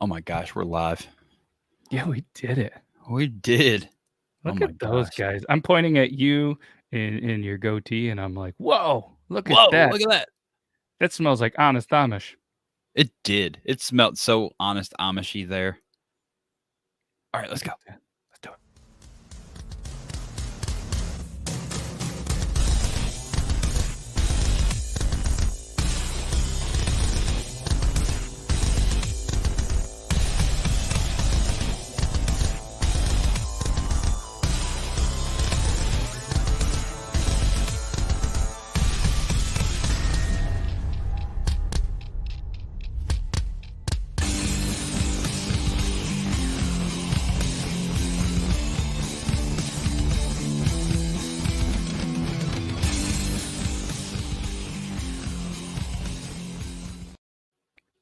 Oh my gosh, we're live. Yeah, we did it. We did. Look Oh my at those gosh. guys. I'm pointing at you in your goatee, and I'm like, whoa, look at Whoa, that. look at that. That smells like Honest Amish. It did. It smelled so Honest Amishy there. All right, let's go. Let's do it.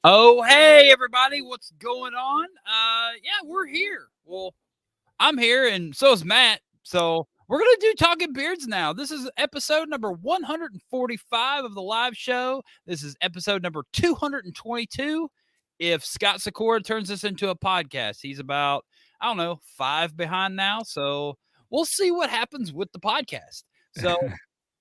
Oh, hey everybody, what's going on? Yeah, we're here. Well, I'm here and so is Matt. So we're gonna do Talking Beards now. This is episode number 145 of the live show. This is episode number 222. If Scott Sikora turns this into a podcast, he's about, I don't know, 5 behind now. So we'll see what happens with the podcast. So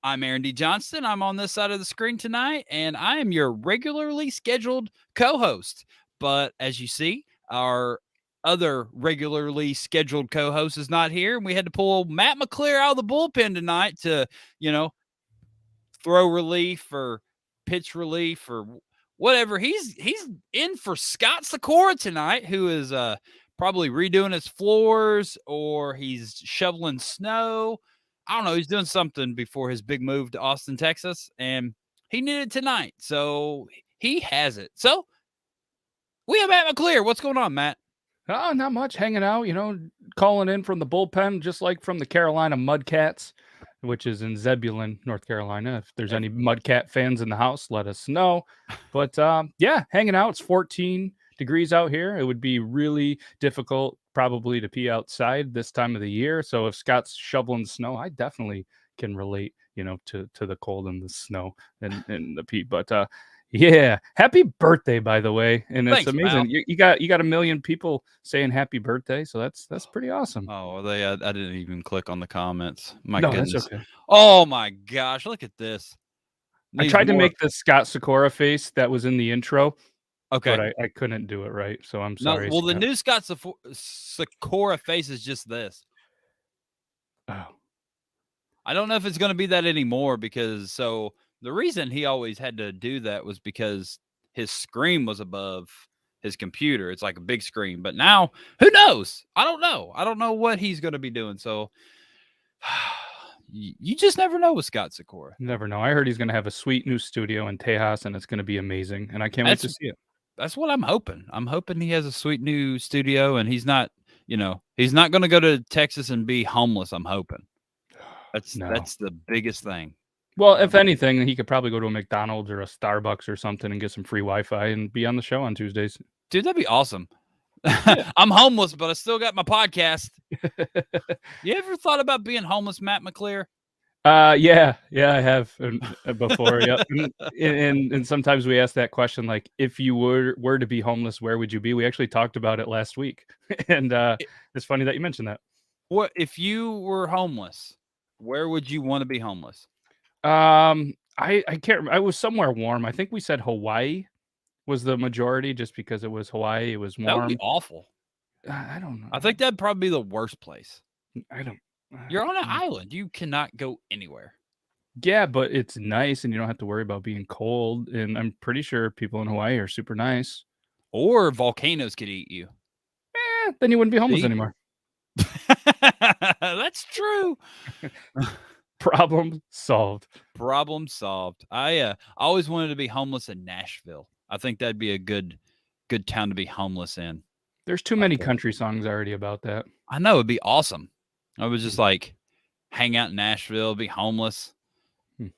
I'm Aaron D. Johnston. I'm on this side of the screen tonight, and I am your regularly scheduled co-host. But as you see, our other regularly scheduled co-host is not here, and we had to pull Matt Mclear out of the bullpen tonight to, throw relief or pitch relief or whatever. He's in for Scott Sikora tonight, who is probably redoing his floors or he's shoveling snow. I don't know. He's doing something before his big move to Austin, Texas, and he needed it tonight. So he has it. So we have Matt Mclear. What's going on, Matt? Oh, not much. Hanging out, calling in from the bullpen, just like from the Carolina Mudcats, which is in Zebulon, North Carolina. If there's any Mudcat fans in the house, let us know. But yeah, hanging out. It's 14 degrees out here. It would be really difficult probably to pee outside this time of the year. So if Scott's shoveling snow, I definitely can relate, to the cold and the snow and the pee. But yeah, happy birthday, by the way. And it's Thanks, amazing. You got a million people saying happy birthday, so that's pretty awesome. Oh, I didn't even click on the comments. My No, goodness. that's okay. Oh my gosh, look at this. I tried to make the Scott Sikora face that was in the intro. Okay. But I couldn't do it right, so I'm sorry. No, well, the new Scott Sikora face is just this. Oh. I don't know if it's going to be that anymore because the reason he always had to do that was because his screen was above his computer. It's like a big screen. But now, who knows? I don't know. I don't know what he's going to be doing. So you just never know with Scott Sikora. Never know. I heard he's going to have a sweet new studio in Tejas, and it's going to be amazing. And I can't wait to see it. That's what I'm hoping. I'm hoping he has a sweet new studio and he's not, he's not going to go to Texas and be homeless. I'm hoping. That's the biggest thing. Well, if anything, he could probably go to a McDonald's or a Starbucks or something and get some free Wi-Fi and be on the show on Tuesdays. Dude, that'd be awesome. Yeah. I'm homeless, but I still got my podcast. You ever thought about being homeless, Matt Mclear? Yeah, I have before. Yeah, and sometimes we ask that question, like, if you were to be homeless, where would you be? We actually talked about it last week, and it's funny that you mentioned that. What if you were homeless? Where would you want to be homeless? I can't remember. I was somewhere warm. I think we said Hawaii was the majority, just because it was Hawaii. It was warm. That would be awful. I don't know. I think that'd probably be the worst place. You're on an know. island. You cannot go anywhere. Yeah, but it's nice, and you don't have to worry about being cold. And I'm pretty sure people in Hawaii are super nice. Or volcanoes could eat you. Then you wouldn't be homeless anymore. That's true. Problem solved. Problem solved. I always wanted to be homeless in Nashville. I think that'd be a good town to be homeless in. There's too many country songs already about that. I know, it'd be awesome. I would just like hang out in Nashville, be homeless. Okay,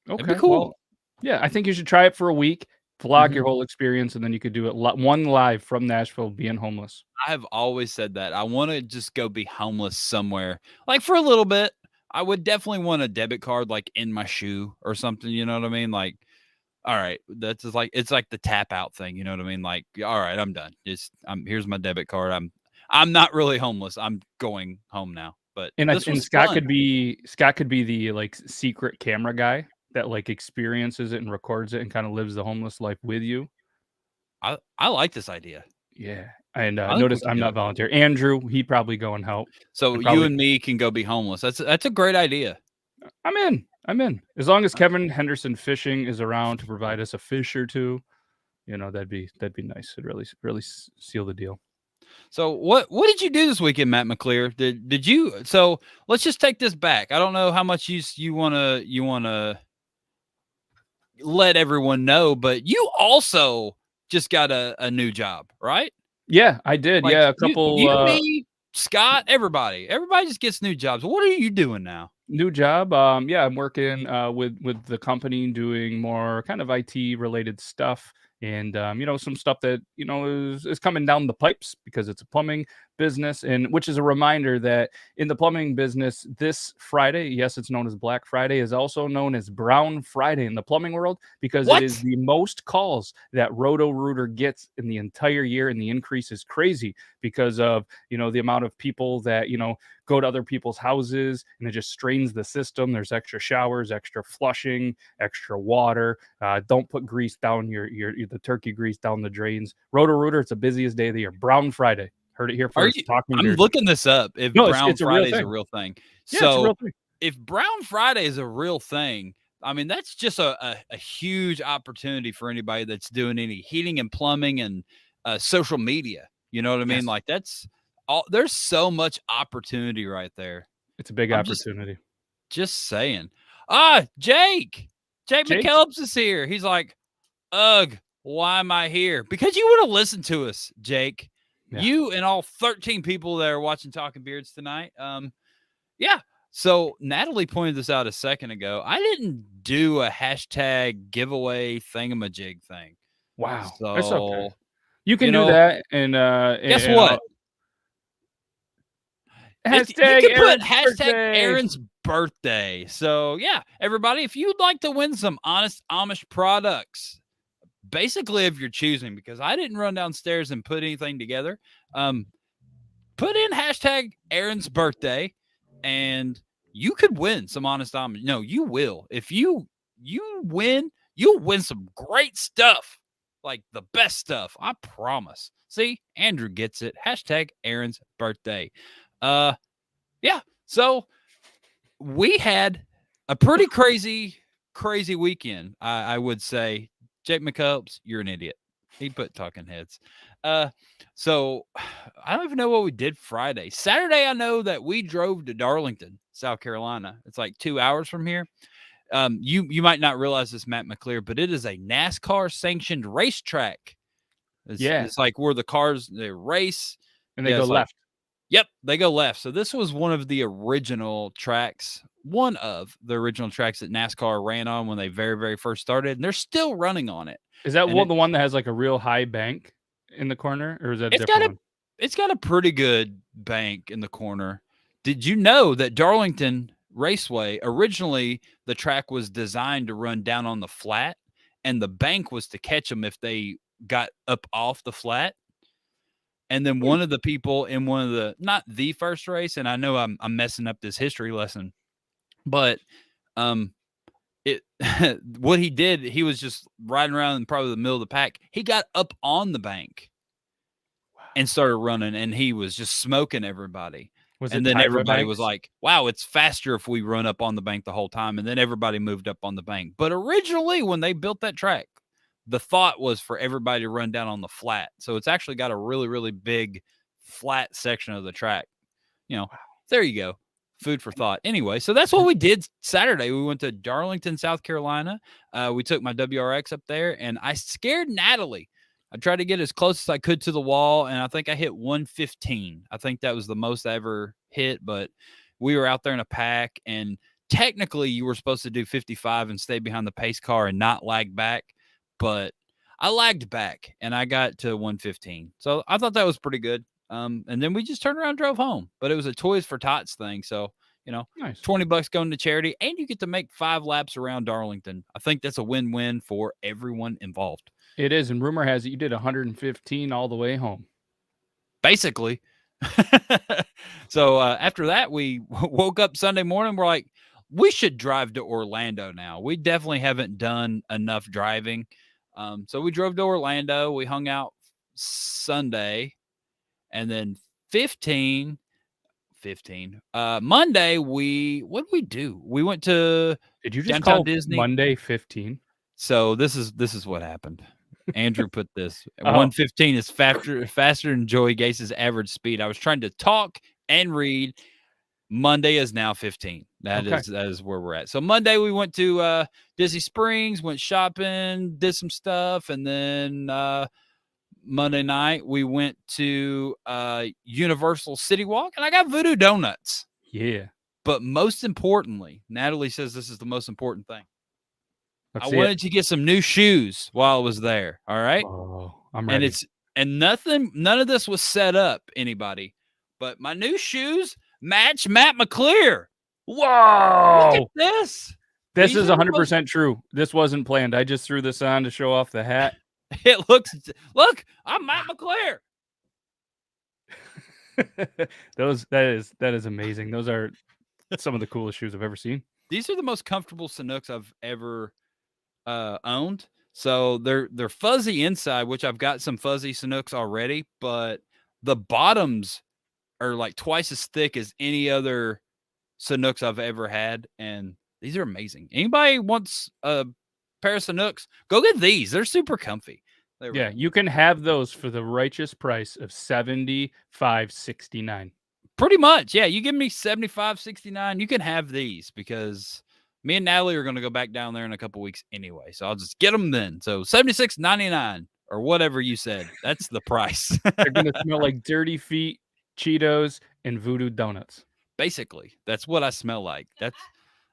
it'd be cool. Well, yeah, I think you should try it for a week, vlog your whole experience, and then you could do it one live from Nashville being homeless. I have always said that. I want to just go be homeless somewhere, like for a little bit. I would definitely want a debit card like in my shoe or something. You know what I mean? Like, all right, that's just like, it's like the tap out thing. You know what I mean? Like, all right, I'm done. Here's my debit card. I'm not really homeless. I'm going home now. But this And was fun. Scott could be the like secret camera guy that like experiences it and records it and kind of lives the homeless life with you. I like this idea. Yeah. And I think we notice can I'm do not it. volunteer. Andrew, he'd probably go and help. So And you probably, and me can go be homeless. That's a great idea. I'm in. As long as Kevin Henderson Fishing is around to provide us a fish or two, that'd be nice. It'd really seal the deal. So what did you do this weekend, Matt Mclear? Did you? So let's just take this back. I don't know how much you wanna let everyone know, but you also just got a new job, right? Yeah, I did. Like Yeah, a couple me, Scott, everybody just gets new jobs. What are you doing now? new job. Yeah, I'm working with the company doing more kind of IT related stuff. And some stuff that is coming down the pipes because it's a plumbing business, and which is a reminder that in the plumbing business, this Friday, yes, it's known as Black Friday, is also known as Brown Friday in the plumbing world because What? it is the most calls that Roto-Rooter gets in the entire year, and the increase is crazy because of the amount of people that go to other people's houses, and it just strains the system. There's extra showers, extra flushing, extra water. Don't put grease down the turkey grease down the drains. Roto-Rooter, it's the busiest day of the year. Brown Friday. Heard it here first. I'm looking this up. If No, Brown it's a real Friday is a thing. real thing. Yeah, it's a real So thing. if Brown Friday is a real thing, I mean, that's just a huge opportunity for anybody that's doing any heating and plumbing and social media. You know what I mean? Yes. Like that's all. There's so much opportunity right there. It's a big opportunity. Just saying. Jake Jake's- McKellips is here. He's like, ugh, why am I here? Because you want to listen to us, Jake. Yeah. You and all 13 people that are watching Talking Beards tonight. Yeah. So Natalie pointed this out a second ago. I didn't do a hashtag giveaway thingamajig thing. Wow. So That's okay. You can do that, and guess what? Hashtag you can put Aaron's hashtag birthday. Aaron's birthday. So yeah, everybody, if you'd like to win some Honest Amish products, basically if you're choosing, because I didn't run downstairs and put anything together, put in hashtag Aaron's birthday and you could win some Honest Amish. No, you will. If you win, you'll win some great stuff, like the best stuff. I promise. See, Andrew gets it. Hashtag Aaron's birthday. Yeah. So we had a pretty crazy weekend. I would say. Jake McCubbs, you're an idiot. He put talking heads. So I don't even know what we did Friday. Saturday, I know that we drove to Darlington, South Carolina. It's like 2 hours from here. You might not realize this, Matt Mclear, but it is a NASCAR sanctioned racetrack. It's like where the cars they race and they go left. Yep, they go left. So this was one of the original tracks that NASCAR ran on when they very, very first started, and they're still running on it. Is that the one that has like a real high bank in the corner, or is that It's got a pretty good bank in the corner. Did you know that Darlington Raceway, originally the track was designed to run down on the flat, and the bank was to catch them if they got up off the flat? And then one of the people in one of the, not the first race, and I know I'm messing up this history lesson, but what he did, he was just riding around in probably the middle of the pack. He got up on the bank and started running, and he was just smoking everybody. And then everybody was like, wow, it's faster if we run up on the bank the whole time. And then everybody moved up on the bank. But originally, when they built that track, the thought was for everybody to run down on the flat. So it's actually got a really, really big flat section of the track. There you go. Food for thought. Anyway, so that's what we did Saturday. We went to Darlington, South Carolina. We took my WRX up there, and I scared Natalie. I tried to get as close as I could to the wall, and I think I hit 115. I think that was the most I ever hit, but we were out there in a pack, and technically you were supposed to do 55 and stay behind the pace car and not lag back. But I lagged back and I got to 115. So I thought that was pretty good. And then we just turned around and drove home. But it was a Toys for Tots thing. So, Nice. $20 going to charity, and you get to make 5 laps around Darlington. I think that's a win-win for everyone involved. It is, and rumor has it you did 115 all the way home. Basically. So after that, we woke up Sunday morning. We're like, we should drive to Orlando now. We definitely haven't done enough driving. So we drove to Orlando. We hung out Sunday, and then 15 Monday what did we do? We went to Did you just downtown call Disney. Monday 15? So this is what happened. Andrew put this. 115 is faster than Joey Gase's average speed. I was trying to talk and read. Monday is now 15. That is where we're at. So Monday we went to Disney Springs, went shopping, did some stuff, and then Monday night we went to Universal City Walk, and I got Voodoo Donuts. Yeah. But most importantly, Natalie says this is the most important thing. Let's I wanted to get some new shoes while I was there. All right. Oh, I'm ready. And none of this was set up, anybody. But my new shoes match Matt Mclear. Whoa! Look at this. This is 100% true. This wasn't planned. I just threw this on to show off the hat. Look, I'm Matt Mclear. That is amazing. Those are some of the coolest shoes I've ever seen. These are the most comfortable Sanooks I've ever owned. So they're fuzzy inside, which I've got some fuzzy Sanooks already, but the bottoms are like twice as thick as any other Sanooks I've ever had, and these are amazing. Anybody wants a pair of Sanooks, go get these. They're super comfy. Yeah, you can have those for the righteous price of $75.69. Pretty much. Yeah, you give me $75.69, you can have these, because me and Natalie are going to go back down there in a couple weeks anyway. So I'll just get them then. So $76.99 or whatever you said. That's the price. They're going to smell like Dirty Feet, Cheetos, and Voodoo Donuts. Basically, that's what I smell like.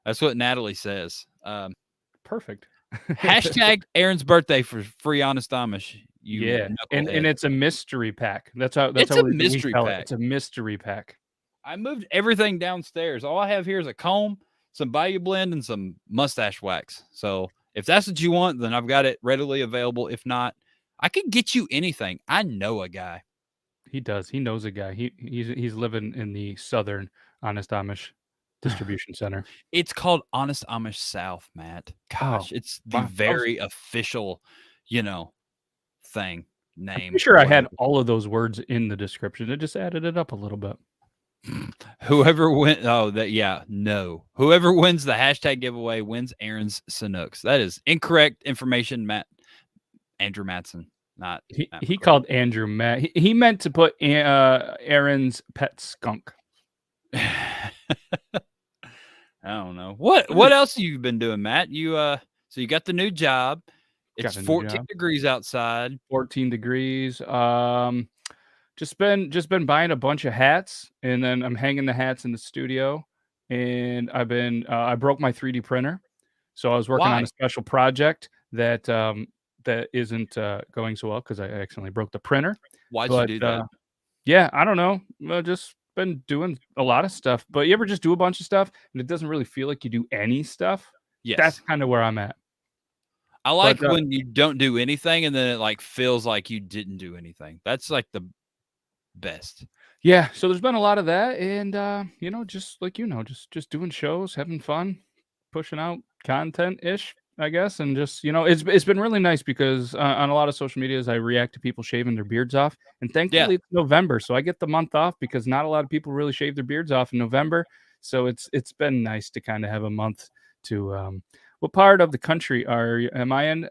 That's what Natalie says. Perfect. Hashtag Aaron's birthday for free Honest Amish. And it's a mystery pack. That's how it's a mystery pack. It's a mystery pack. I moved everything downstairs. All I have here is a comb, some Bayou Blend, and some mustache wax. So if that's what you want, then I've got it readily available. If not, I can get you anything. I know a guy. He does. He knows a guy. He's living in the southern Honest Amish distribution center. It's called Honest Amish South, Matt. Gosh, it's the very official, thing, name. I'm sure I had all of those words in the description. I just added it up a little bit. Whoever wins the hashtag giveaway wins Aaron's Sanooks. That is incorrect information, Andrew Matson. Not he called Andrew Matt. He meant to put Aaron's pet skunk. I don't know. What else have you been doing, Matt? So you got the new job. It's 14 degrees outside. 14 degrees. Just been buying a bunch of hats, and then I'm hanging the hats in the studio. And I broke my 3D printer, so I was working on a special project that isn't going so well because I accidentally broke the printer. Why'd you do that? Yeah, I don't know. Just been doing a lot of stuff. But you ever just do a bunch of stuff and it doesn't really feel like you do any stuff? Yes. That's kind of where I'm at. I like when you don't do anything and then it like feels like you didn't do anything. That's like the best. Yeah, so there's been a lot of that, and just just doing shows, having fun, pushing out content-ish, I guess, and just it's been really nice because on a lot of social medias I react to people shaving their beards off, and thankfully it's November, so I get the month off because not a lot of people really shave their beards off in November, so it's been nice to kind of have a month to. What part of the country am I in?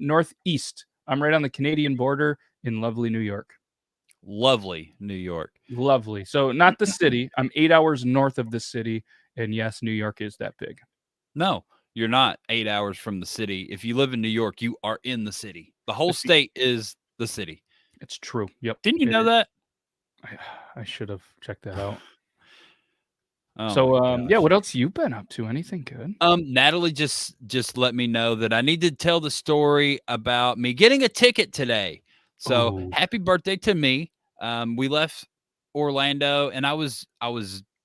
Northeast. I'm right on the Canadian border in lovely New York. Lovely New York. Lovely. So not the city. I'm 8 hours north of the city. And yes, New York is that big. No, you're not 8 hours from the city. If you live in New York, you are in the city. The whole state is the city. It's true. Yep. Didn't you know that? I should have checked that out. Oh so what else you been up to? Anything good? Natalie just let me know that I need to tell the story about me getting a ticket today. So happy birthday to me. We left Orlando and I was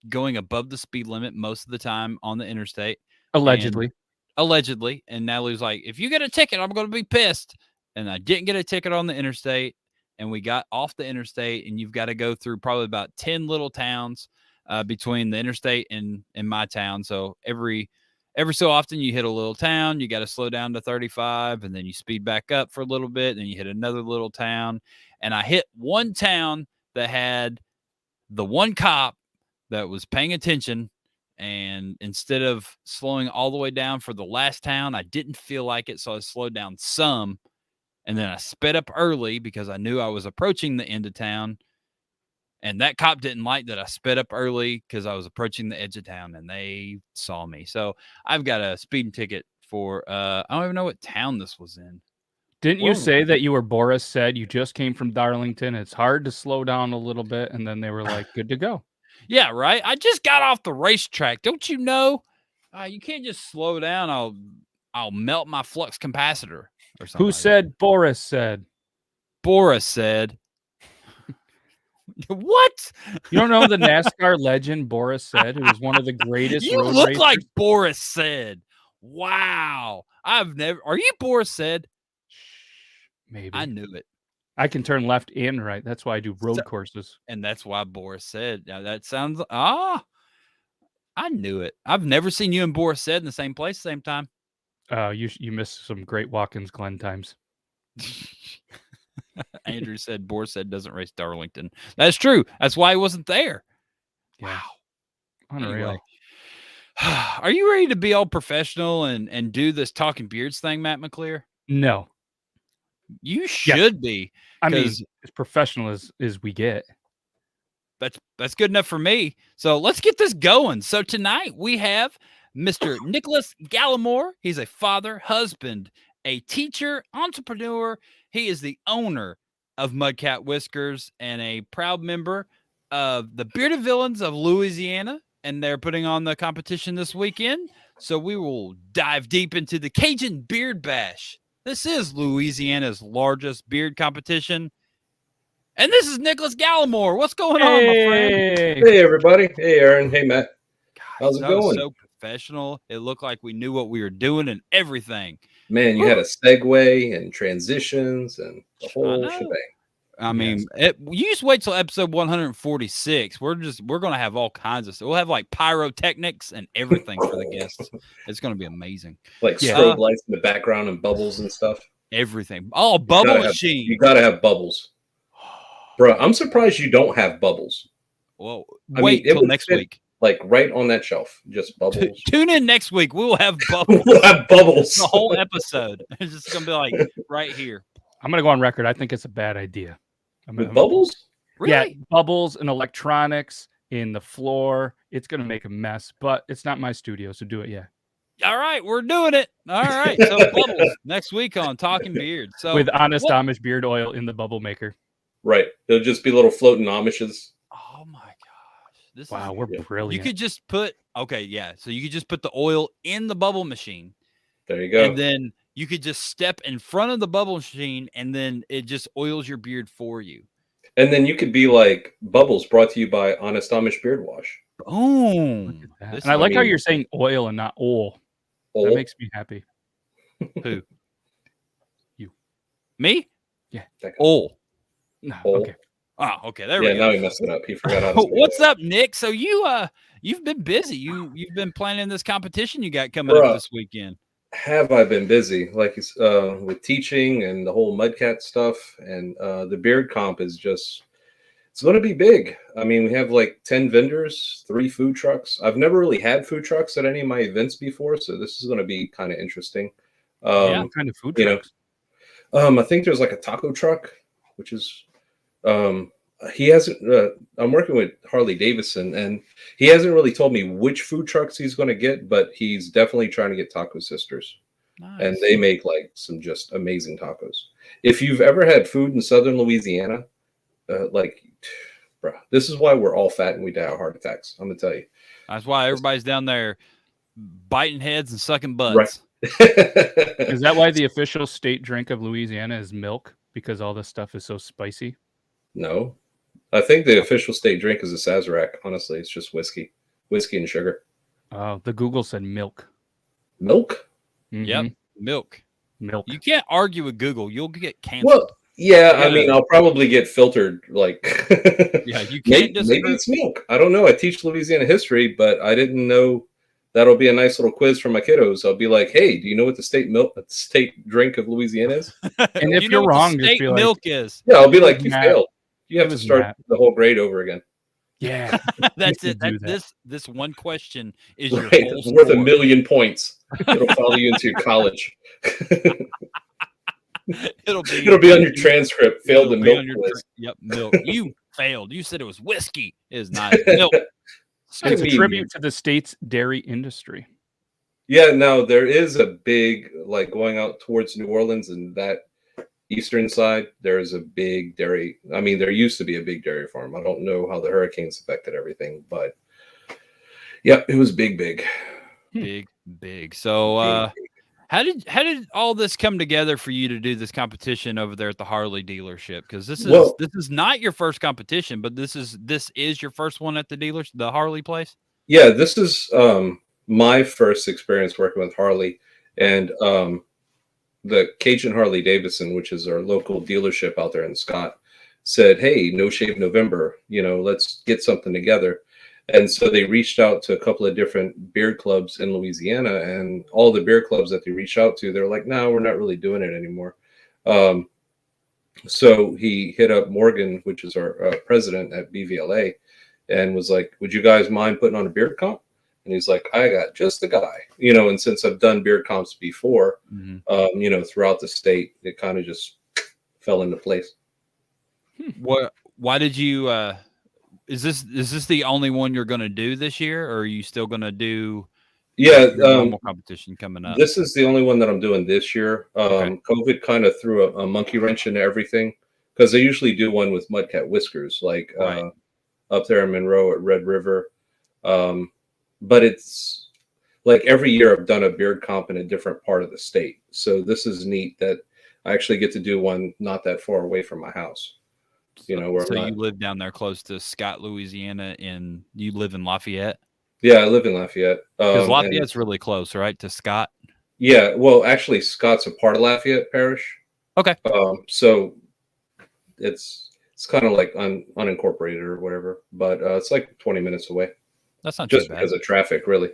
going above the speed limit most of the time on the interstate. Allegedly. And Natalie was like, if you get a ticket, I'm going to be pissed. And I didn't get a ticket on the interstate. And we got off the interstate, and you've got to go through probably about 10 little towns between the interstate and my town. So every so often you hit a little town, you got to slow down to 35, and then you speed back up for a little bit, and then you hit another little town. And I hit one town that had the one cop that was paying attention. And instead of slowing all the way down for the last town, I didn't feel like it. So I slowed down some. And then I sped up early because I knew I was approaching the end of town. And that cop didn't like that I sped up early because I was approaching the edge of town, and they saw me. So I've got a speeding ticket for, I don't even know what town this was in. Didn't you say that you were Boris said you just came from Darlington? It's hard to slow down a little bit. And then they were like, good to go. Yeah, right. I just got off the racetrack. Don't you know? You can't just slow down. I'll melt my flux capacitor or something. Who said Boris said? Boris said. What? You don't know the NASCAR legend Boris said, who was one of the greatest You road look racers? like Boris said. Wow. Are you Boris said? Maybe. I knew it. I can turn left and right. That's why I do road courses. And that's why Boris said. Now that sounds I knew it. I've never seen you and Boris said in the same place, same time. You missed some great Watkins Glen times. Andrew said Boris said doesn't race Darlington. That's true. That's why he wasn't there. Yeah. Wow. Unreal. Anyway. Are you ready to be all professional and do this talking beards thing, Matt Mclear? No. You should be. I mean, as professional as we get. That's good enough for me. So let's get this going. So tonight we have Mr. Nicolas Gallimore. He's a father, husband, a teacher, entrepreneur. He is the owner of Mudcat Whiskers and a proud member of the Bearded Villains of Louisiana. And they're putting on the competition this weekend. So we will dive deep into the Cajun Beard Bash. This is Louisiana's largest beard competition. And this is Nicolas Gallimore. What's going on, my friend? Hey, everybody. Hey, Aaron. Hey, Matt. How's it going? So professional. It looked like we knew what we were doing and everything. Man, you had a segue and transitions and the whole shebang. I mean, you just wait till episode 146. We're going to have all kinds of stuff. We'll have like pyrotechnics and everything for the guests. It's going to be amazing. Like strobe lights in the background and bubbles and stuff. Everything. Oh, bubble machine. You got to have bubbles. Bro, I'm surprised you don't have bubbles. Well, wait till next week. Like right on that shelf, just bubbles. Tune in next week. We will have bubbles. We'll have bubbles. The whole episode. It's just going to be like right here. I'm going to go on record. I think it's a bad idea. With bubbles? Really? Yeah, bubbles and electronics in the floor. It's going to make a mess, but it's not my studio, so do it, yeah. All right, we're doing it. All right, so bubbles next week on Talking Beard. So with Honest Amish beard oil in the bubble maker. Right. It'll just be little floating Amishes. Oh, my gosh. Wow, we're brilliant. You could just put, so you could just put the oil in the bubble machine. There you go. And then you could just step in front of the bubble machine, and then it just oils your beard for you. And then you could be like Bubbles, brought to you by Honest Amish Beard Wash. Boom. And I like how you're saying oil and not oil. That makes me happy. Who? You. Me? Yeah. Oil. No, Oil. okay. Oh, okay. There we go. Yeah, now he messed it up. He forgot how to say What's it. up, Nick? So you've been busy. You've been planning this competition you got coming up this weekend. Have I been busy? Like with teaching and the whole Mudcat stuff, and the beard comp is just, it's going to be big. I mean, we have like 10 vendors, 3 food trucks. I've never really had food trucks at any of my events before, so this is going to be kind of interesting. What kind of food trucks? I think there's like a taco truck, which is he hasn't. I'm working with Harley Davidson, and he hasn't really told me which food trucks he's going to get, but he's definitely trying to get Taco Sisters. Nice. And they make like some just amazing tacos. If you've ever had food in Southern Louisiana, bro, this is why we're all fat and we die of heart attacks. I'm gonna tell you. That's why everybody's down there biting heads and sucking butts. Right. Is that why the official state drink of Louisiana is milk? Because all this stuff is so spicy? No. I think the official state drink is a Sazerac. Honestly, it's just whiskey and sugar. Oh, the Google said milk. Milk? Yep, milk. Milk. You can't argue with Google. You'll get canceled. Well, yeah, I mean, I'll probably get filtered. Like, yeah, you can't just. Maybe it's milk. I don't know. I teach Louisiana history, but I didn't know that'll be a nice little quiz for my kiddos. I'll be like, hey, do you know what the state drink of Louisiana is? And if you you're know wrong, what the just state be like, milk is. Yeah, I'll be like, you Matt. failed. You have to start Matt. the whole grade over again. Yeah, That's you it. can do This one question is your Right, whole it's worth score. 1,000,000 points. It'll follow you into college. It'll be on your transcript. Failed the it'll be milk on your quiz. Yep, milk. You failed. You said it was whiskey. It is not milk. it's a Convenient. tribute to the state's dairy industry. Yeah, no, there is a big, like, going out towards New Orleans and that eastern side, there is a big dairy. I mean, there used to be a big dairy farm. I don't know how the hurricanes affected everything, but yeah, it was big. Big. So how did all this come together for you to do this competition over there at the Harley dealership? Because this is not your first competition, but this is your first one at the Harley place. Yeah, this is my first experience working with Harley, and the Cajun Harley Davidson, which is our local dealership out there in Scott, said, hey, No Shave November, let's get something together. And so they reached out to a couple of different beard clubs in Louisiana, and all the beard clubs that they reached out to, they're like, no, we're not really doing it anymore. So he hit up Morgan, which is our president at BVLA, and was like, would you guys mind putting on a beard comp? And he's like, I got just the guy, and since I've done beard comps before, throughout the state, it kind of just fell into place. Why did you, is this the only one you're going to do this year, or are you still going to do normal competition coming up? This is the only one that I'm doing this year. Okay. COVID kind of threw a monkey wrench into everything, because they usually do one with Mudcat Whiskers, like Right. Up there in Monroe at Red River. But it's like every year I've done a beard comp in a different part of the state. So this is neat that I actually get to do one not that far away from my house. Where So I'm you live down there close to Scott, Louisiana, and you live in Lafayette? Yeah, I live in Lafayette. Because Lafayette's really close, right, to Scott? Yeah, well, actually, Scott's a part of Lafayette Parish. Okay. So it's kind of like unincorporated or whatever, but it's like 20 minutes away. That's not Just too bad. because of traffic, really.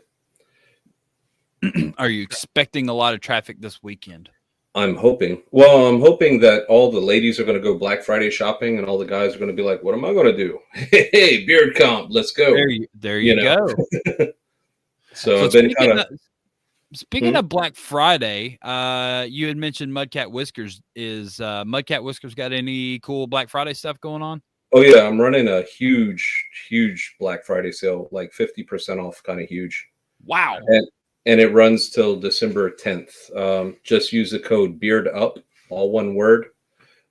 Are you expecting a lot of traffic this weekend? I'm hoping. Well, I'm hoping that all the ladies are going to go Black Friday shopping, and all the guys are going to be like, what am I going to do? Hey, beard comp, let's go. There you go. So I've been kind of... Speaking of Black Friday, you had mentioned Mudcat Whiskers. Is Mudcat Whiskers got any cool Black Friday stuff going on? Oh, yeah. I'm running a huge Black Friday sale, like 50% off, kind of huge. Wow. And it runs till December 10th. Just use the code BEARDUP, all one word.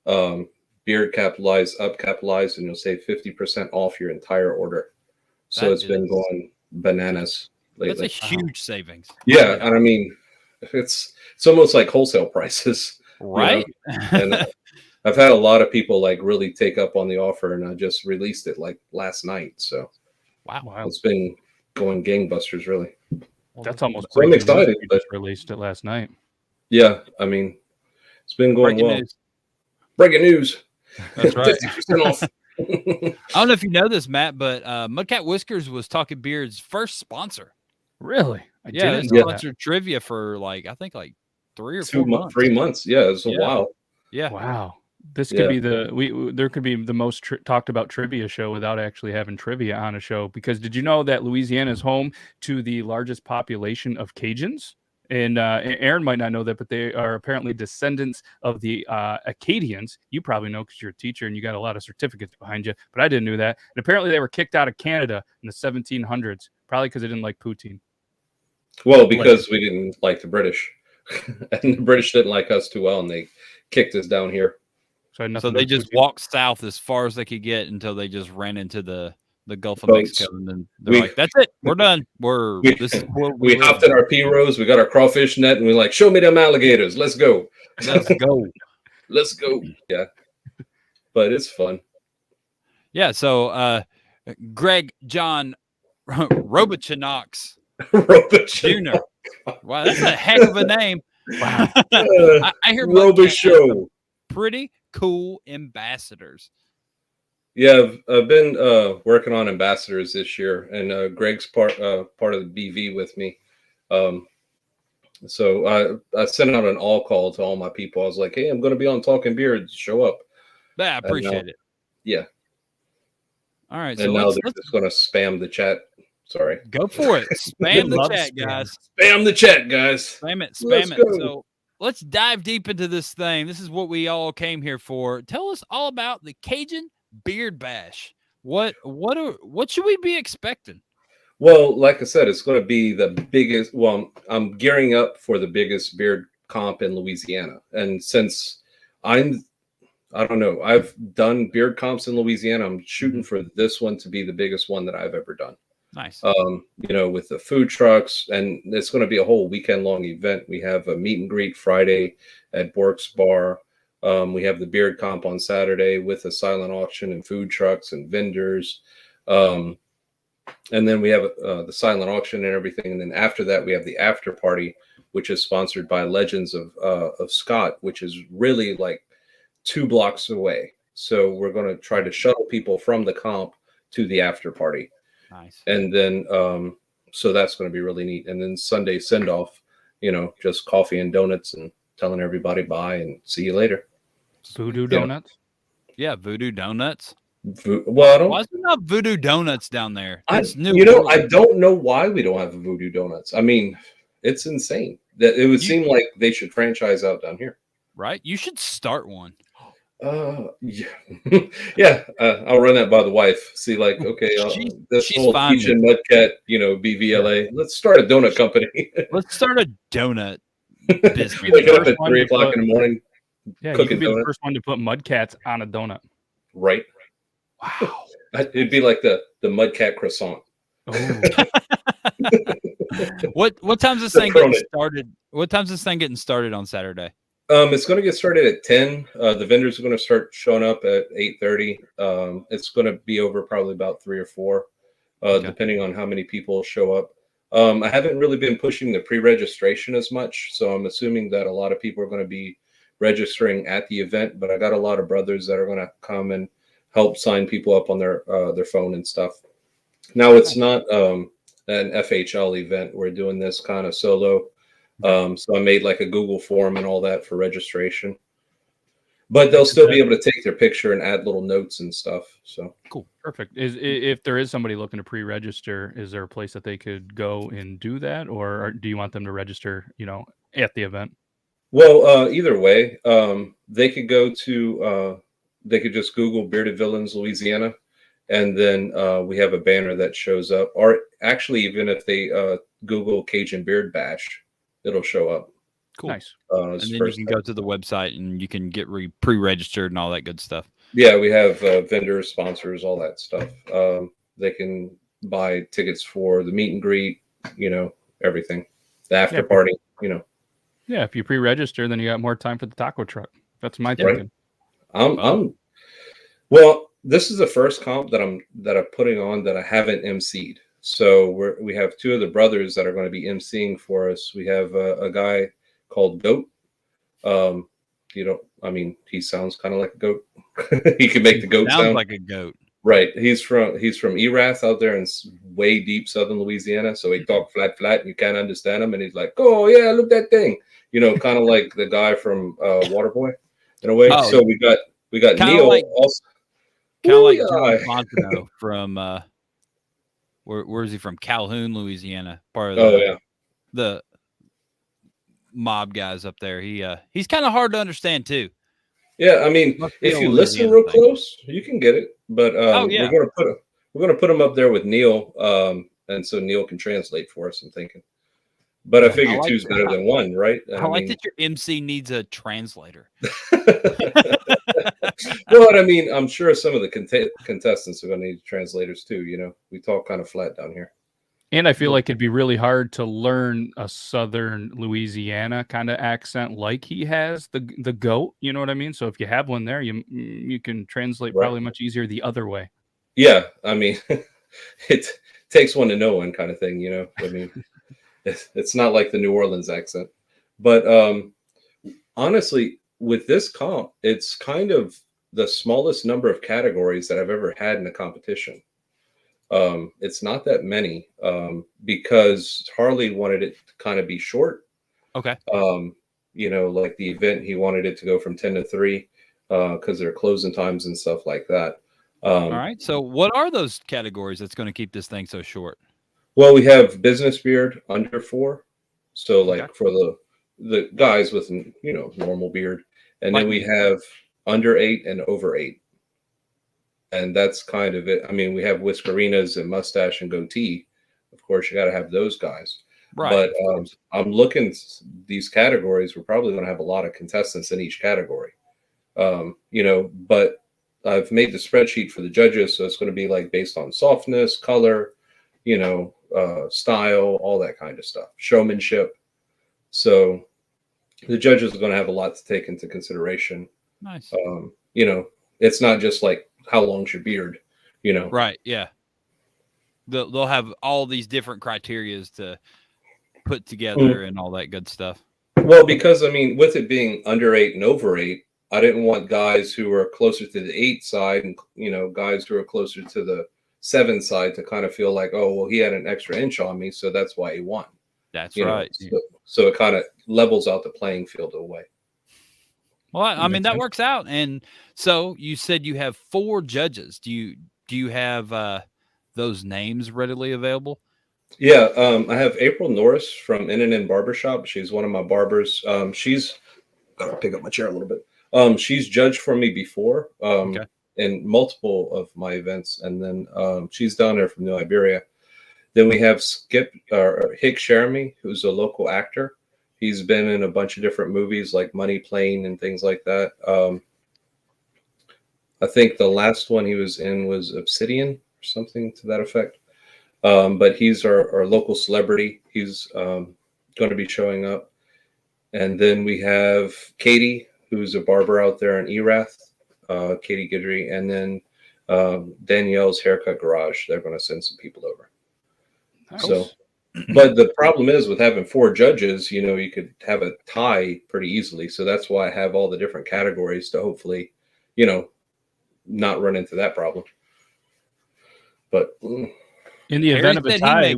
Beard capitalized, up capitalized, and you'll save 50% off your entire order. So it's been going bananas lately. That's a huge savings. Yeah, and I mean, it's almost like wholesale prices, right? And I've had a lot of people like really take up on the offer, and I just released it like last night. So wow, it's been going gangbusters, really. That's almost. So I'm excited. You just released it last night. Yeah, I mean, it's been going well. Breaking news. That's right. 50% off. I don't know if you know this, Matt, but Mudcat Whiskers was Talking Beard's first sponsor. Really? I didn't sponsored trivia for I think 3 or 4 months. 3 months. Yeah, it's a while. Yeah. Wow. This could be there could be the most talked about trivia show without actually having trivia on a show. Because did you know that Louisiana is home to the largest population of Cajuns? And Aaron might not know that, but they are apparently descendants of the Acadians. You probably know because you're a teacher and you got a lot of certificates behind you, but I didn't know that. And apparently they were kicked out of Canada in the 1700s, probably because they didn't like poutine. Well, because we didn't like the British. And the British didn't like us too well, and they kicked us down here. So they just walked south as far as they could get until they just ran into the Gulf of Mexico, and then they're like, "That's it, we're done. We hopped in our P-Rose, we got our crawfish net, and we're like, show me them alligators. Let's go. Let's go. Let's go. Yeah, but it's fun. Yeah. So Greg John Robichinox Jr. Wow, that's a heck of a name. Wow. I hear Mudcat Show. Pretty cool ambassadors. Yeah, I've been working on ambassadors this year, and Greg's part of the BV with me. So I sent out an all call to all my people. I was like, "Hey, I'm going to be on Talking Beards. Show up." Yeah, I appreciate it. Yeah. All right. And So now let's just going to spam the chat. Sorry. Go for it. Spam the chat, guys. Spam the chat, guys. Spam it. Spam it. So let's dive deep into this thing. This is what we all came here for. Tell us all about the Cajun Beard Bash. What should we be expecting? Well, like I said, it's going to be the biggest. Well, I'm gearing up for the biggest beard comp in Louisiana, and since I don't know, I've done beard comps in Louisiana. I'm shooting for this one to be the biggest one that I've ever done. Nice. With the food trucks, and it's going to be a whole weekend long event. We have a meet and greet Friday at Bork's Bar. We have the beard comp on Saturday with a silent auction and food trucks and vendors. And then we have the silent auction and everything. And then after that, we have the after party, which is sponsored by Legends of Scott, which is really like 2 blocks away. So we're going to try to shuttle people from the comp to the after party. Nice. And then, so that's going to be really neat. And then Sunday send off, just coffee and donuts and telling everybody bye and see you later. Voodoo donuts? Yeah, voodoo donuts. Well, I don't. Why is there not voodoo donuts down there? I don't know why we don't have voodoo donuts. I mean, it's insane that it would seem like they should franchise out down here. Right? You should start one. Yeah. Yeah. I'll run that by the wife. See, like, okay, this whole Peach and Mudcat, BVLA. Let's start a donut company. Let's start a donut business. Wake up at 3 o'clock in the morning. Yeah, you could be the first one to put Mudcats on a donut. Right. Wow. It'd be like the Mudcat croissant. Oh. What time's this thing getting started? What time's this thing getting started on Saturday? It's going to get started at 10. The vendors are going to start showing up at 8:30. It's going to be over probably about 3 or 4, depending on how many people show up. I haven't really been pushing the pre-registration as much, so I'm assuming that a lot of people are going to be registering at the event. But I got a lot of brothers that are going to come and help sign people up on their phone and stuff. Now it's not an FHL event. We're doing this kind of solo. So I made like a Google form and all that for registration. But they'll still be able to take their picture and add little notes and stuff. So cool, perfect. If there is somebody looking to pre-register, is there a place that they could go and do that, or do you want them to register, at the event? Well, either way, they could go to. They could just Google Bearded Villains, Louisiana, and then we have a banner that shows up. Or actually, even if they Google Cajun Beard Bash, it'll show up. Cool. Nice. And then you can go to the website and you can get pre-registered and all that good stuff. Yeah, we have vendors, sponsors, all that stuff. They can buy tickets for the meet and greet, everything. The after party, Yeah, if you pre-register, then you got more time for the taco truck. That's my thinking. Right. Well, this is the first comp that I'm putting on that I haven't emceed. So we have 2 of the brothers that are going to be emceeing for us. We have a guy called Goat. He sounds kind of like a goat. He can make the goat sound like a goat. Right. He's from Erath out there in way deep southern Louisiana. So he talk flat and you can't understand him. And he's like, "Oh yeah, look that thing." Kind of like the guy from Waterboy in a way. Oh, so we got Neil also. Kind of like John Fontenot from where is he from? Calhoun, Louisiana. Part of the mob guys up there. He's kind of hard to understand too. Yeah, I mean, if you listen real close, you can get it. But we're gonna put him up there with Neil, and so Neil can translate for us. I'm thinking, but I figure 2's better than 1, right? I like that your MC needs a translator. Well, I'm sure some of the contestants are going to need translators too. We talk kind of flat down here. And I feel like it'd be really hard to learn a Southern Louisiana kind of accent like he has, the goat. You know what I mean? So if you have one there, you can translate probably much easier the other way. Yeah, I mean, it takes one to know one kind of thing, you know. I mean, it's not like the New Orleans accent, but honestly, with this comp, it's kind of the smallest number of categories that I've ever had in a competition. It's not that many because Harley wanted it to kind of be short. Okay. You know, like the event, he wanted it to go from 10 to 3 because there are closing times and stuff like that. All right. So what are those categories that's going to keep this thing so short? Well, we have business beard under 4. So like Okay. for the guys with, you know, normal beard. And Like then we me. have under 8 and over 8. And that's kind of it. I mean, we have whiskerinas and mustache and goatee. Of course, you got to have those guys. Right. But of course. I'm looking these categories. We're probably going to have a lot of contestants in each category. You know, but I've made the spreadsheet for the judges, so it's going to be like based on softness, color, you know, style, all that kind of stuff, showmanship. So the judges are going to have a lot to take into consideration. Nice. You know, it's not just like how long's your beard, you know. Right. Yeah. They'll have all these different criterias to put together and all that good stuff. Well, because I mean, with it being under 8 and over 8, I didn't want guys who are closer to the 8 side and, you know, guys who are closer to the 7 side to kind of feel like, oh, well, he had an extra inch on me, so that's why he won. That's you right. know, so it kind of levels out the playing field away. Well, I mean, that works out. And so you said you have 4 judges. Do you have those names readily available? Yeah, I have April Norris from In Barbershop. She's one of my barbers. She's gotta pick up my chair a little bit. She's judged for me before in multiple of my events, and then she's down there from New Iberia. Then we have Hick Sheremy, who's a local actor. He's been in a bunch of different movies like Money Plane and things like that. I think the last one he was in was Obsidian or something to that effect. But he's our local celebrity. He's going to be showing up. And then we have Katie, who's a barber out there in Erath, Katie Guidry. And then Danielle's Haircut Garage. They're going to send some people over. Nice. So, but the problem is with having 4 judges, you know, you could have a tie pretty easily. So that's why I have all the different categories to hopefully, you know, not run into that problem. But in the event of a tie,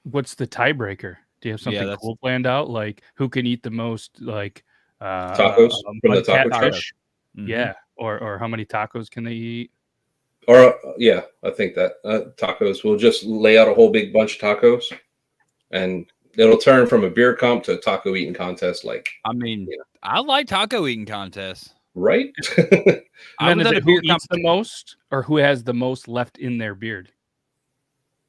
what's the tiebreaker? Do you have something cool planned out? Like who can eat the most, like tacos from the taco truck? Mm-hmm. Yeah, or how many tacos can they eat? Or yeah, I think that tacos. We'll just lay out a whole big bunch of tacos, and it'll turn from a beer comp to a taco eating contest. Like, I mean, I like taco eating contests, right? And then is it who eats the most, or who has the most left in their beard?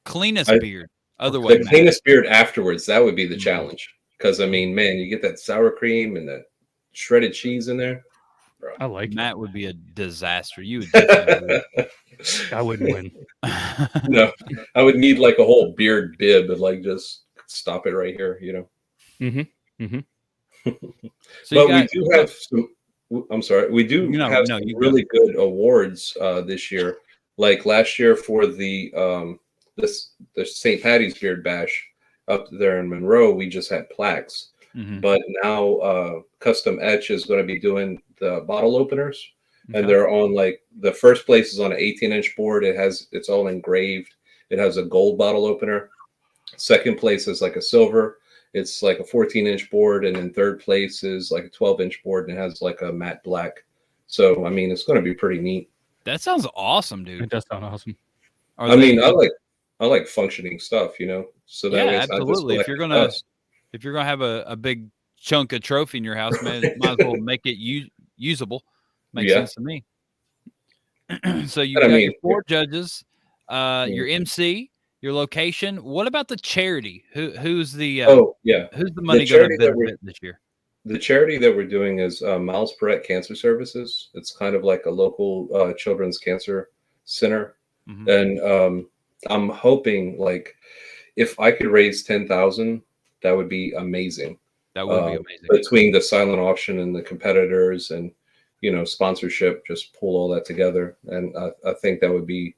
Cleanest beard. Otherwise, the cleanest beard afterwards. That would be the challenge. Because I mean, man, you get that sour cream and that shredded cheese in there. Bro. I like Matt would be a disaster. You would definitely I wouldn't win. No, I would need like a whole beard bib and like just stop it right here, you know. Mm-hmm. Mm-hmm. So but we do have some. I'm sorry, we do have some really good awards this year. Like last year for the St. Patty's Beard Bash up there in Monroe, we just had plaques. Mm-hmm. But now Custom Etch is going to be doing the bottle openers. Okay. And they're on like the first place is on an 18-inch board. It's all engraved. It has a gold bottle opener. Second place is like a silver. It's like a 14-inch board. And then third place is like a 12-inch board and it has like a matte black. So, I mean, it's going to be pretty neat. That sounds awesome, dude. It does sound awesome. I like functioning stuff, you know. So that way it's absolutely. If you're gonna have a big chunk of trophy in your house, man, might as well make it usable. Makes sense to me. So you got your 4 judges, your MC, your location. What about the charity? Who's the who's the money going to benefit this year? The charity that we're doing is Miles Perret Cancer Services. It's kind of like a local children's cancer center. Mm-hmm. And I'm hoping like if I could raise 10,000, that would be amazing. That would be amazing. Between the silent auction and the competitors and, you know, sponsorship, just pull all that together. And I think that would be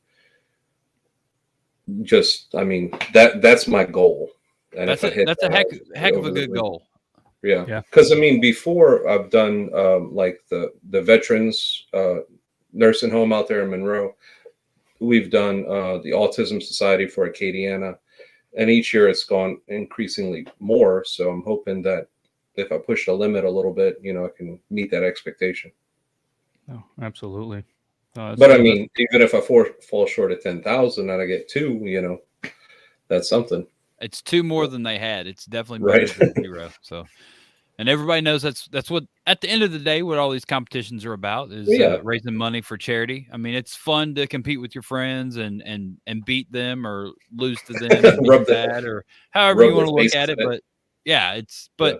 just, I mean, that's my goal. And That's if I hit a heck of a good goal. Yeah. Because I mean, before I've done like the veterans nursing home out there in Monroe. We've done the Autism Society for Acadiana, and each year it's gone increasingly more. So I'm hoping that if I push the limit a little bit, you know, I can meet that expectation. Oh, absolutely. But I mean, even if I fall short of 10,000 and I get 2, you know, that's something. It's 2 more than they had. It's definitely better than 0. So, and everybody knows that's what, at the end of the day, what all these competitions are about is raising money for charity. I mean, it's fun to compete with your friends and beat them or lose to them and beat that, or however you want to look at it. But yeah,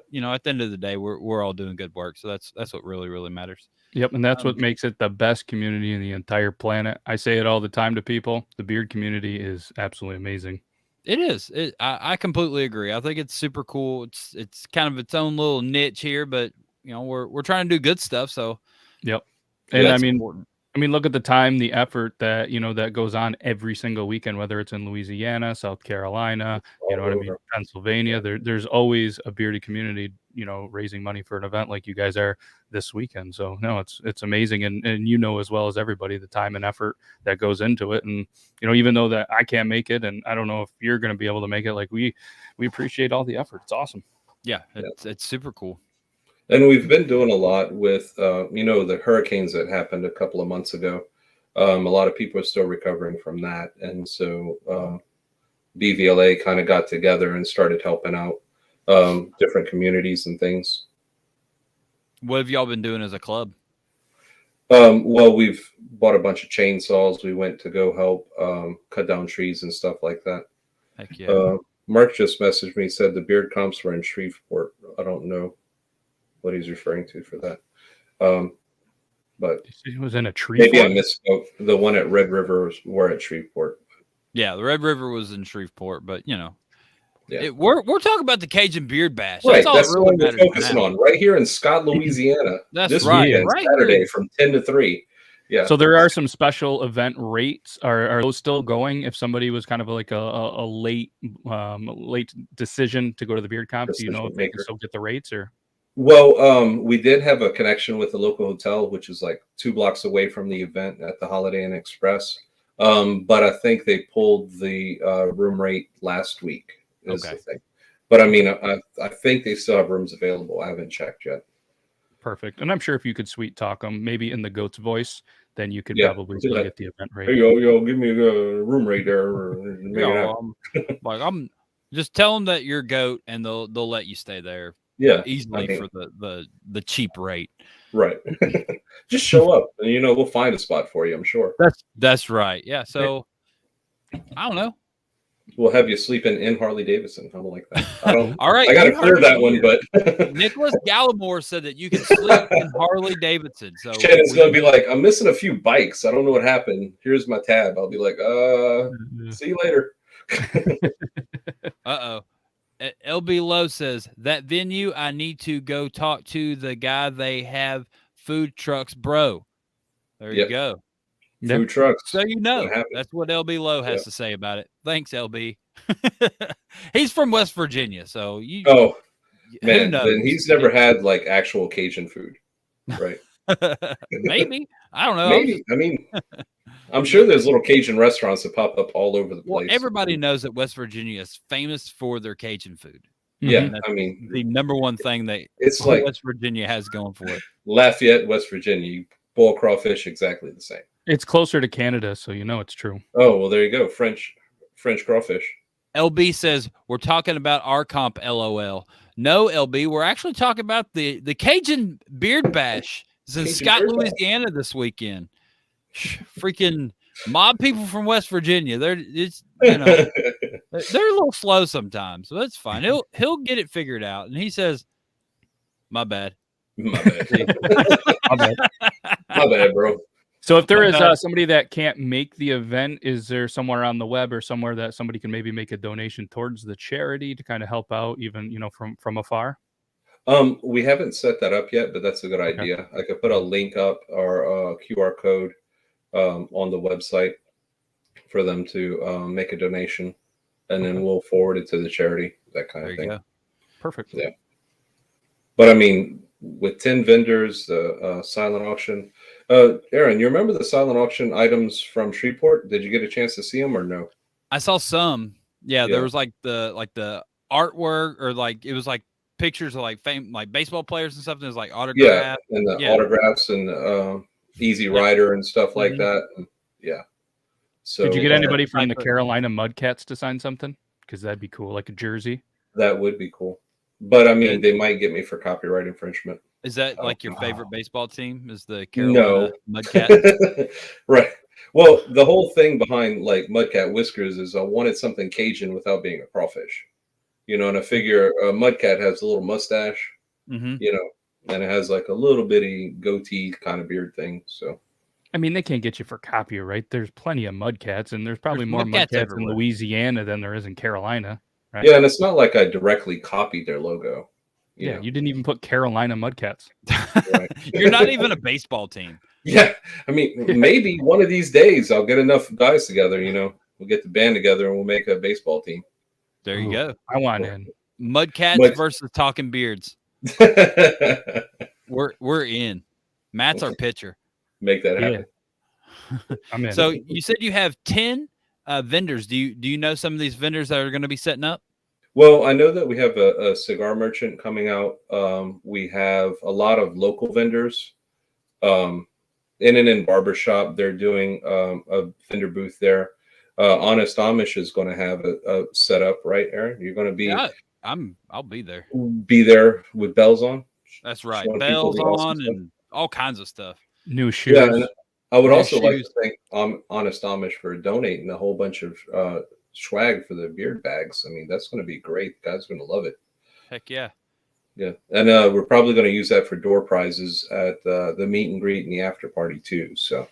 you know, at the end of the day, we're all doing good work. So that's what really matters. Yep, and that's what makes it the best community in the entire planet. I say it all the time to people. The beard community is absolutely amazing. It is. I completely agree. I think it's super cool. It's kind of its own little niche here, but you know, we're trying to do good stuff. So, yep. And I mean, look at the time, the effort that, you know, that goes on every single weekend, whether it's in Louisiana, South Carolina, you know what I mean, Pennsylvania. There's always a bearded community, you know, raising money for an event like you guys are this weekend. So no, it's amazing, and you know as well as everybody the time and effort that goes into it. And you know, even though that I can't make it, and I don't know if you're going to be able to make it, like we appreciate all the effort. It's awesome. Yeah, it's super cool. And we've been doing a lot with, you know, the hurricanes that happened a couple of months ago. A lot of people are still recovering from that. And so BVLA kind of got together and started helping out different communities and things. What have y'all been doing as a club? Well, we've bought a bunch of chainsaws. We went to go help cut down trees and stuff like that. Heck yeah. Mark just messaged me, said the beard comps were in Shreveport. I don't know what he's referring to for that. But it was in a tree. Maybe I misspoke. The one at Red River were at Shreveport. Yeah, the Red River was in Shreveport, but you know, we're talking about the Cajun Beard Bash. Right, that's all really we're focusing on right here in Scott, Louisiana. That's this right. Weekend, Saturday from 10 to 3. Yeah. So there are some special event rates. Are those still going? If somebody was kind of like a late decision to go to the beard comp, do you know if they can still get the rates or? Well, we did have a connection with the local hotel, which is like 2 blocks away from the event at the Holiday Inn Express. But I think they pulled the room rate last week is the thing. But I mean, I think they still have rooms available. I haven't checked yet. Perfect. And I'm sure if you could sweet talk them, maybe in the goat's voice, then you could probably still get the event rate. Hey, yo, give me a room rate there. Like I'm just tell them that you're goat, and they'll let you stay there. Yeah, easily for the cheap rate. Right. Just show up, and you know we'll find a spot for you. I'm sure. That's right. Yeah. So I don't know. We'll have you sleeping in Harley Davidson. I don't like that. All right. I got to clear that one, but Nicolas Gallimore said that you can sleep in Harley Davidson. So Shannon's gonna be like, I'm missing a few bikes. I don't know what happened. Here's my tab. I'll be like, see you later. Uh-oh. LB Lowe says, that venue, I need to go talk to the guy. They have food trucks, bro. There you go. Food trucks. So you know, that's what LB Lowe has to say about it. Thanks, LB. He's from West Virginia, so you. Oh, man, then he's never had like actual Cajun food, right? Maybe. I don't know. Maybe. I mean, I'm sure there's little Cajun restaurants that pop up all over the place. Well, everybody knows that West Virginia is famous for their Cajun food. Yeah, I mean, the number one thing that West Virginia has going for it. Lafayette, West Virginia, you boil crawfish exactly the same. It's closer to Canada, so you know it's true. Oh, well, there you go. French crawfish. LB says, we're talking about our comp, LOL. No, LB, we're actually talking about the Cajun Beard Bash. It's in Scott, Louisiana this weekend. Freaking mob people from West Virginia. They're a little slow sometimes, so that's fine. He'll get it figured out. And he says, my bad. My bad, bro. So if there is somebody that can't make the event, is there somewhere on the web or somewhere that somebody can maybe make a donation towards the charity to kind of help out, even, you know, from afar? We haven't set that up yet, but that's a good idea. I could put a link up or a QR code on the website for them to make a donation, and then we'll forward it to the charity. That kind of thing. Go. Perfect. Yeah. But I mean, with 10 vendors, the silent auction. Aaron, you remember the silent auction items from Shreveport? Did you get a chance to see them or no? I saw some. Yeah, there was like the artwork, or like it was like pictures of like baseball players and stuff. There's like autographs. Yeah, and the autographs and Easy Rider and stuff like that. And, yeah. So did you get anybody from the Carolina Mudcats to sign something? Because that'd be cool, like a jersey. That would be cool. But I mean, they might get me for copyright infringement. Is that like your favorite baseball team? Is the Carolina Mudcat? Right. Well, the whole thing behind like Mudcat Whiskers is I wanted something Cajun without being a crawfish. You know, and I figure a Mudcat has a little mustache, you know, and it has like a little bitty goatee kind of beard thing. So, I mean, they can't get you for copyright. There's plenty of Mudcats, and there's probably more Mudcats in Louisiana than there is in Carolina. Right? Yeah, and it's not like I directly copied their logo. You didn't even put Carolina Mudcats. Right. You're not even a baseball team. Yeah, I mean, maybe one of these days I'll get enough guys together. You know, we'll get the band together and we'll make a baseball team. There you go. I want in. Mudcats versus Talking Beards. We're in. Matt's our pitcher. Make that happen. Yeah. I'm in. So you said you have 10 vendors. Do you know some of these vendors that are going to be setting up? Well, I know that we have a cigar merchant coming out. We have a lot of local vendors. In Barbershop, they're doing a vendor booth there. Honest Amish is going to have a setup, right, Aaron? You're going to be. Yeah, I'll be there. Be there with bells on. That's right, bells on and all kinds of stuff. New shoes. Yeah, and I would also like to thank Honest Amish for donating a whole bunch of swag for the beard bags. I mean, that's going to be great. Guys are going to love it. Heck yeah. Yeah, and we're probably going to use that for door prizes at the meet and greet and the after party too. So,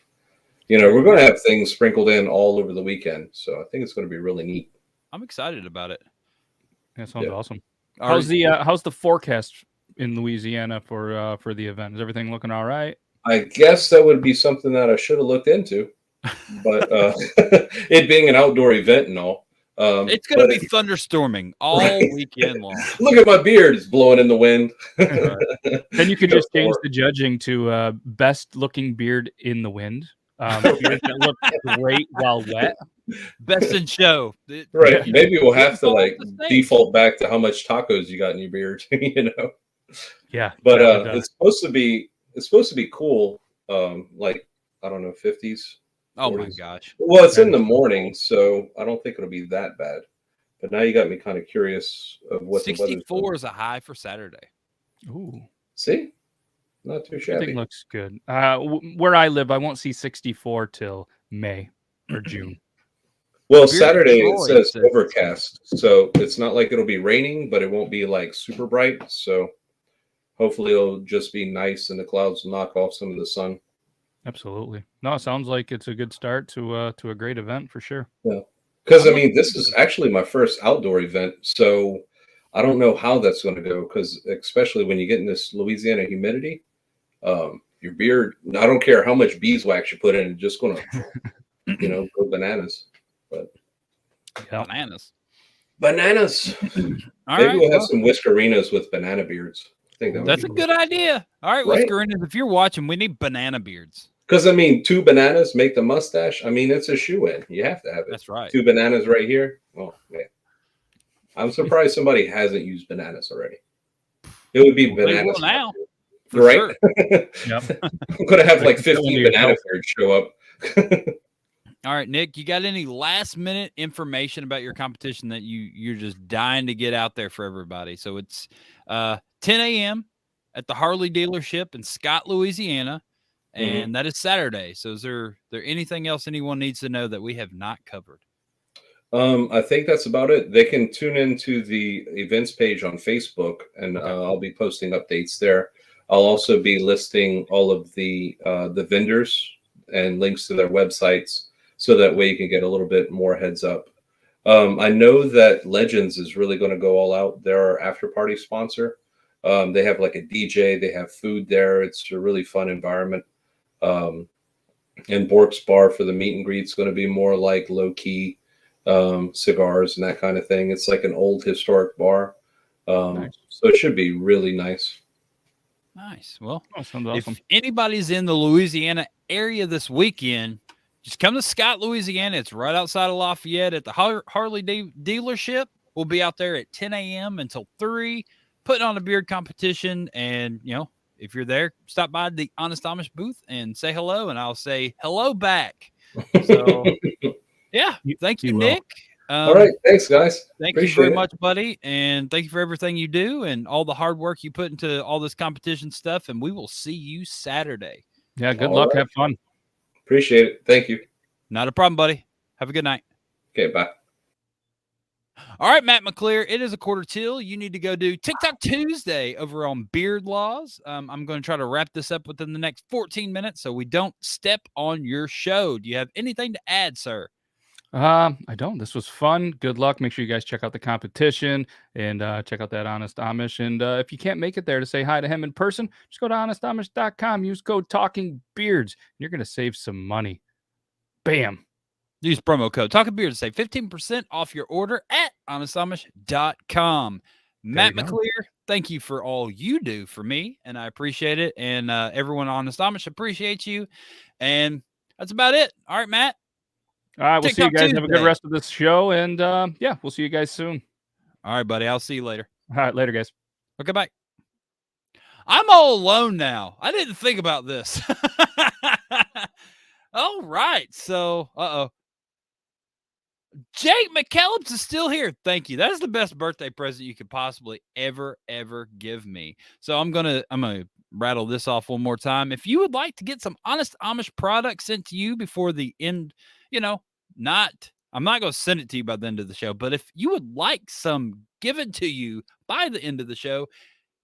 you know, we're going to have things sprinkled in all over the weekend. So I think it's going to be really neat. I'm excited about it. That sounds awesome. How's the forecast in Louisiana for the event? Is everything looking all right? I guess that would be something that I should have looked into, but it being an outdoor event and all. It's going to be thunderstorming all weekend long. Look at my beard; it's blowing in the wind. Then you could just change the judging to best looking beard in the wind. Beards that look great while wet. Best in show. Right? Maybe we'll have to like default back to how much tacos you got in your beard. You know. Yeah, but it's supposed to be cool. Like I don't know, 50s. Oh my gosh. Well, it's in the morning, so I don't think it'll be that bad. But now you got me kind of curious of what 64 is a high for Saturday. Ooh. See? Not too shabby. Everything looks good. Where I live, I won't see 64 till May or June. Well, Saturday it says overcast, so it's not like it'll be raining, but it won't be like super bright. So hopefully it'll just be nice and the clouds will knock off some of the sun. Absolutely. No, it sounds like it's a good start to a great event for sure. Yeah, because I mean, this is actually my first outdoor event, so I don't know how that's going to go. Because especially when you get in this Louisiana humidity, your beard. I don't care how much beeswax you put in, it's just going to, go bananas. But bananas. Maybe we'll have some whiskerinas with banana beards. I think that's a good idea. All right, whiskerinas. If you're watching, we need banana beards. Because, I mean, 2 bananas make the mustache. I mean, it's a shoe-in. You have to have it. That's right. 2 bananas right here. Oh, man. I'm surprised somebody hasn't used bananas already. It would be bananas. Now. Right? Sure. Yep. I'm going to have like 15 banana beards show up. All right, Nick, you got any last-minute information about your competition that you're just dying to get out there for everybody? So it's 10 a.m. at the Harley dealership in Scott, Louisiana. And that is Saturday. So is there anything else anyone needs to know that we have not covered? I think that's about it. They can tune into the events page on Facebook, and I'll be posting updates there. I'll also be listing all of the vendors and links to their websites, so that way you can get a little bit more heads up. I know that Legends is really going to go all out. They're our after party sponsor. They have like a DJ. They have food there. It's a really fun environment. And Bork's Bar for the meet and greet is going to be more like low key cigars and that kind of thing. It's like an old historic bar. Nice. So it should be really nice. Nice. Well, sounds awesome. if anybody's in the Louisiana area this weekend, just come to Scott, Louisiana. It's right outside of Lafayette at the Harley dealership. We'll be out there at 10 a.m. until 3, putting on a beard competition. And, if you're there, stop by the Honest Amish booth and say hello, and I'll say hello back. So, yeah, thank you, Nick. All right. Thanks, guys. Thank you very much, buddy. And thank you for everything you do and all the hard work you put into all this competition stuff. And we will see you Saturday. Yeah, good luck. Right. Have fun. Appreciate it. Thank you. Not a problem, buddy. Have a good night. Okay, bye. All right, Matt Mclear, it is a quarter till. You need to go do TikTok Tuesday over on Beard Laws. I'm going to try to wrap this up within the next 14 minutes so we don't step on your show. Do you have anything to add, sir? I don't. This was fun. Good luck. Make sure you guys check out the competition and check out that Honest Amish. And if you can't make it there to say hi to him in person, just go to honestamish.com. Use code TalkingBeards. You're going to save some money. Bam. Use promo code TalkingBeards to save 15% off your order at honestamish.com. Matt Mclear, thank you for all you do for me, and I appreciate it. And everyone on Honest Amish appreciates you. And that's about it. All right, Matt. All right, we'll see you guys. Tuesday. Have a good rest of this show. And yeah, we'll see you guys soon. All right, buddy. I'll see you later. All right, later, guys. Okay, bye. I'm all alone now. I didn't think about this. All right. So, Jake McKellips is still here. Thank you. That is the best birthday present you could possibly ever give me. So I'm gonna rattle this off one more time. If you would like to get some Honest Amish products sent to you before the end, I'm not going to send it to you by the end of the show, but if you would like some given to you by the end of the show,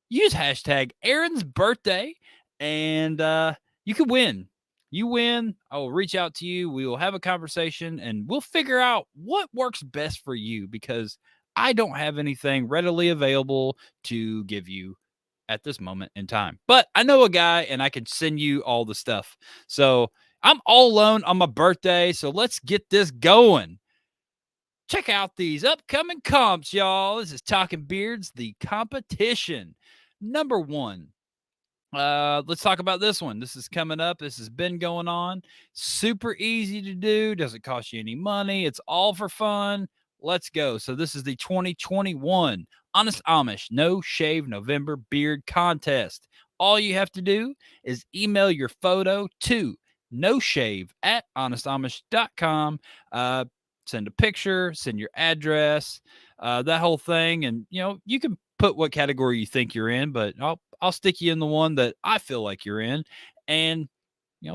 use hashtag Aaron's birthday and you can win. You win. I will reach out to you. We will have a conversation and we'll figure out what works best for you because I don't have anything readily available to give you at this moment in time. But I know a guy and I can send you all the stuff. So I'm all alone on my birthday. So let's get this going. Check out these upcoming comps, y'all. This is Talking Beards, the competition. Number 1. Let's talk about this one. This is coming up. This has been going on. Super easy to do. Doesn't cost you any money. It's all for fun. Let's go. So this is the 2021 Honest Amish No Shave November Beard Contest. All you have to do is email your photo to noshave@honestamish.com. Send a picture, send your address, that whole thing. And, you can put what category you think you're in, but I'll stick you in the one that I feel like you're in. And,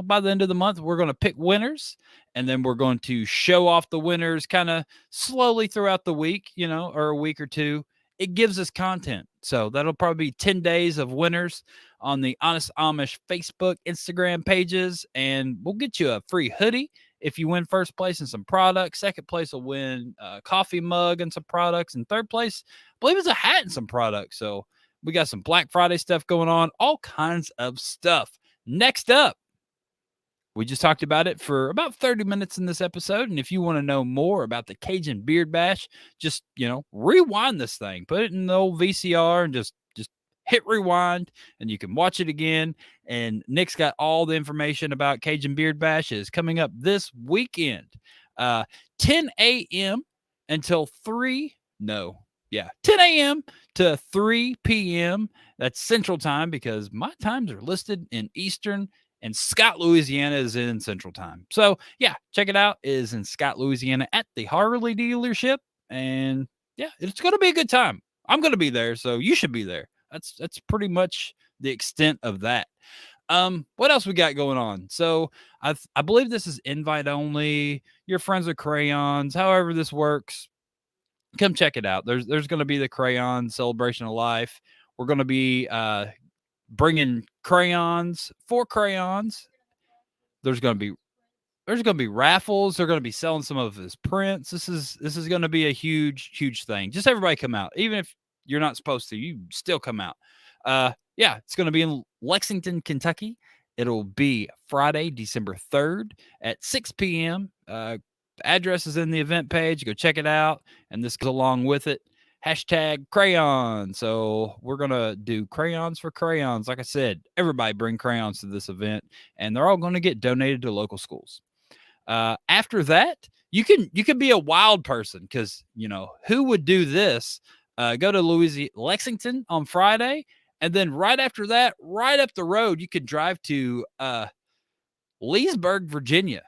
by the end of the month, we're going to pick winners and then we're going to show off the winners kind of slowly throughout the week, or a week or two. It gives us content. So that'll probably be 10 days of winners on the Honest Amish Facebook, Instagram pages. And we'll get you a free hoodie if you win first place and some products. Second place will win a coffee mug and some products. And third place, I believe it's a hat and some products. So we got some Black Friday stuff going on, all kinds of stuff. Next up, we just talked about it for about 30 minutes in this episode. And if you want to know more about the Cajun Beard Bash, just, rewind this thing, put it in the old VCR and just hit rewind and you can watch it again. And Nick's got all the information about Cajun Beard Bash is coming up this weekend, 10 a.m. until 10 a.m. to 3 p.m. That's Central Time because my times are listed in Eastern and Scott, Louisiana is in Central Time. So, yeah, check it out. It is in Scott, Louisiana at the Harley dealership. And, yeah, it's going to be a good time. I'm going to be there, so you should be there. That's pretty much the extent of that. What else we got going on? So, I believe this is invite only. Your friends with crayons, however this works. Come check it out. There's going to be the crayon celebration of life. We're going to be bringing crayons. There's going to be raffles. They're going to be selling some of his prints. This is going to be a huge thing. Just everybody come out. Even if you're not supposed to, you still come out. Yeah, it's going to be in Lexington, Kentucky It'll be Friday, December 3rd at 6 p.m. Address is in the event page. Go check it out. And this goes along with it. Hashtag crayon. So we're going to do crayons for crayons. Like I said, everybody bring crayons to this event, and they're all going to get donated to local schools. After that, you can be a wild person because, who would do this? Go to Lexington on Friday. And then right after that, right up the road, you could drive to Leesburg, Virginia.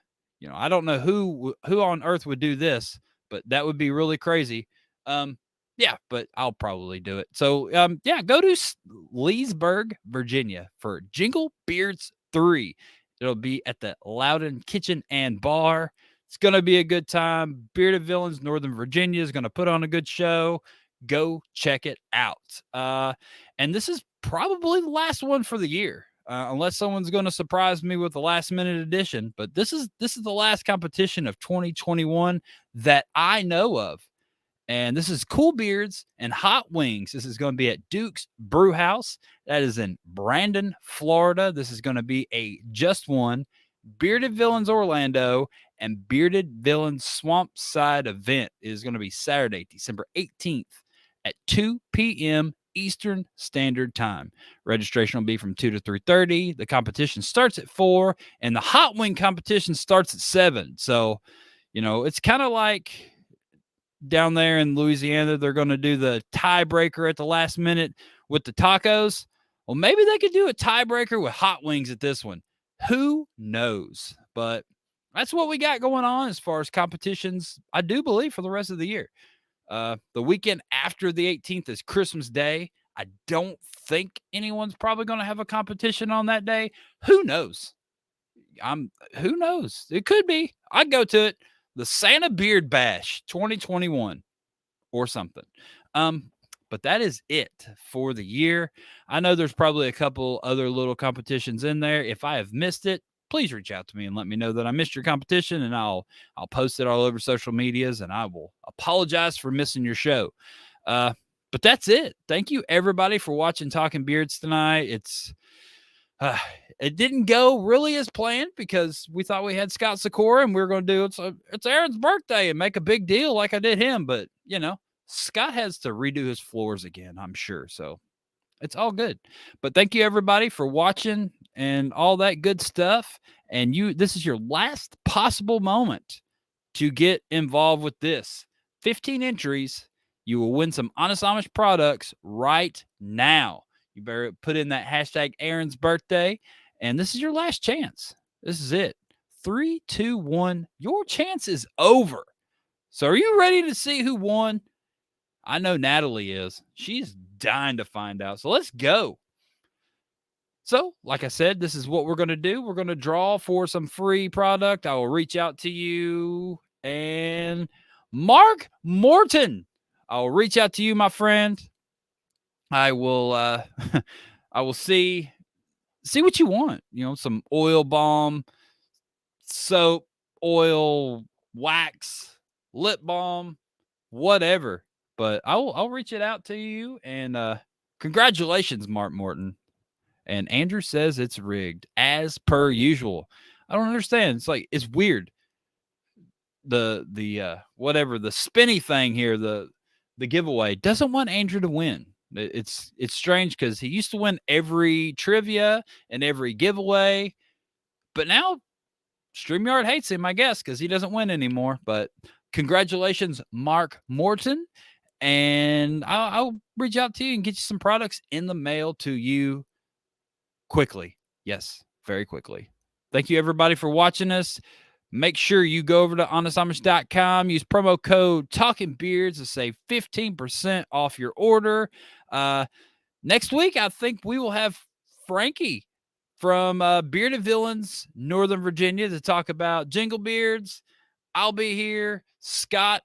I don't know who on earth would do this, but that would be really crazy. Yeah, but I'll probably do it. So, go to Leesburg, Virginia for Jingle Beards 3. It'll be at the Loudon Kitchen and Bar. It's going to be a good time. Bearded Villains, Northern Virginia is going to put on a good show. Go check it out. And this is probably the last one for the year, unless someone's going to surprise me with the last minute edition. But this is the last competition of 2021 that I know of. And this is Cool Beards and Hot Wings. This is going to be at Duke's Brew House. That is in Brandon, Florida. This is going to be a just one Bearded Villains Orlando and Bearded Villains Swamp Side event. It is going to be Saturday, December 18th at 2 p.m. Eastern Standard Time. Registration will be from 2 to 3:30. The competition starts at 4, and the hot wing competition starts at 7. So, it's kind of like down there in Louisiana, they're going to do the tiebreaker at the last minute with the tacos. Well, maybe they could do a tiebreaker with hot wings at this one. Who knows? But that's what we got going on as far as competitions, I do believe, for the rest of the year. The weekend after the 18th is Christmas Day. I don't think anyone's probably going to have a competition on that day. Who knows? Who knows? It could be. I'd go to it. The Santa Beard Bash 2021 or something. But that is it for the year. I know there's probably a couple other little competitions in there. If I have missed it, please reach out to me and let me know that I missed your competition, and I'll post it all over social medias, and I will apologize for missing your show. But that's it. Thank you everybody for watching Talking Beards tonight. It didn't go really as planned because we thought we had Scott Sikora and we were going to do it's Aaron's birthday and make a big deal like I did him. But, Scott has to redo his floors again, I'm sure. So it's all good. But thank you everybody for watching and all that good stuff. And this is your last possible moment to get involved with this. 15 entries. You will win some Honest Amish products right now. You better put in that hashtag Aaron's birthday. And this is your last chance. This is it. 3, 2, 1. Your chance is over. So are you ready to see who won? I know Natalie is. She's dying to find out. So let's go. So, like I said, this is what we're going to do. We're going to draw for some free product. I will reach out to you. And Mark Morton, I will reach out to you, my friend. I will I will see what you want. Some oil balm, soap, oil, wax, lip balm, whatever. But I'll reach it out to you. And congratulations, Mark Morton. And Andrew says it's rigged as per usual. I don't understand. It's weird. The whatever, the spinny thing here, the giveaway doesn't want Andrew to win. It's strange because he used to win every trivia and every giveaway, but now StreamYard hates him, I guess, because he doesn't win anymore. But congratulations, Mark Morton, and I'll reach out to you and get you some products in the mail to you quickly. Yes, very quickly. Thank you, everybody, for watching us. Make sure you go over to honestamish.com, use promo code Talking Beards to save 15% off your order. Next week, I think we will have Frankie from Bearded Villains, Northern Virginia, to talk about Jingle Beards. I'll be here. Scott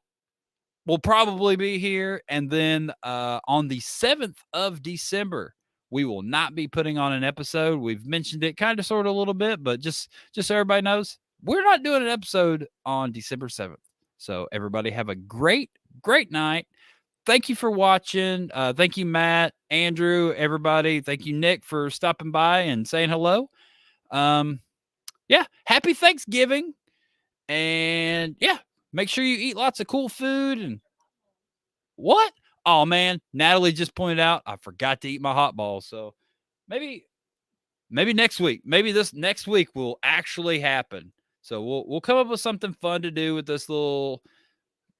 will probably be here. And then on the 7th of December, we will not be putting on an episode. We've mentioned it kind of sort of a little bit, but just so everybody knows, we're not doing an episode on December 7th. So everybody have a great, great night. Thank you for watching. Thank you, Matt, Andrew, everybody. Thank you, Nick, for stopping by and saying hello. Yeah, happy Thanksgiving. And yeah, make sure you eat lots of cool food. And what? Oh man, Natalie just pointed out I forgot to eat my hot balls. So maybe next week, maybe this next week will actually happen. So we'll come up with something fun to do with this little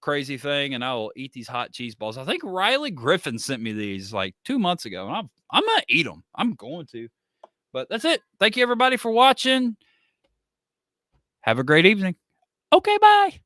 crazy thing, and I will eat these hot cheese balls. I think Riley Griffin sent me these like 2 months ago, and I'm gonna eat them. I'm going to. But that's it. Thank you everybody for watching. Have a great evening. Okay, bye.